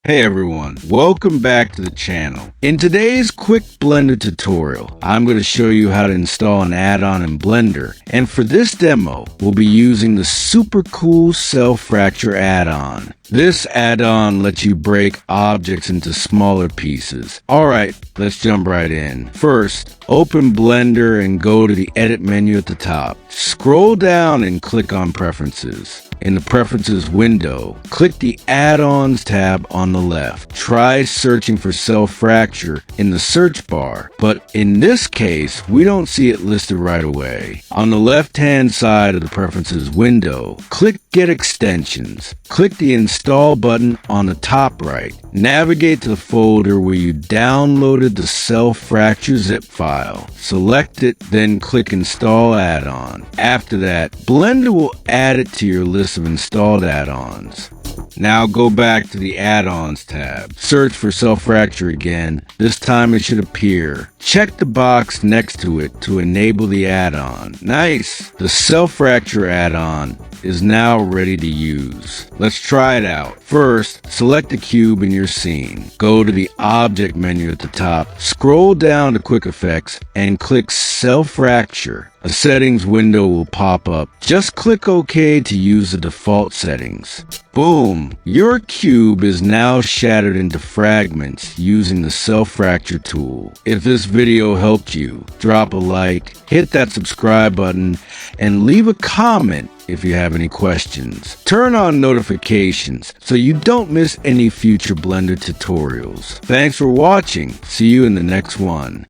Hey everyone, welcome back to the channel. In today's quick Blender tutorial, I'm going to show you how to install an add-on in Blender. And for this demo, we'll be using the super cool Cell Fracture add-on. This add-on lets you break objects into smaller pieces. Alright, let's jump right in. First, open Blender and go to the Edit menu at the top. Scroll down and click on Preferences. In the Preferences window, click the Add-ons tab on the left. Try searching for Cell Fracture in the search bar, but in this case, we don't see it listed right away. On the left-hand side of the Preferences window, click Get Extensions. Click the Install button on the top right. Navigate to the folder where you downloaded the Cell Fracture zip file. Select it, then click Install Add-on. After that, Blender will add it to your list of installed add-ons. Now go back to the Add-ons tab. Search for Cell Fracture again. This time it should appear. Check the box next to it to enable the add-on. Nice! The Cell Fracture add-on is now ready to use. Let's try it out. First, select the cube in your scene. Go to the Object menu at the top. Scroll down to Quick Effects and click Cell Fracture. A settings window will pop up. Just click OK to use the default settings. Boom! Your cube is now shattered into fragments using the Cell Fracture tool. If this video helped you, drop a like, hit that subscribe button, and leave a comment if you have any questions. Turn on notifications so you don't miss any future Blender tutorials. Thanks for watching. See you in the next one.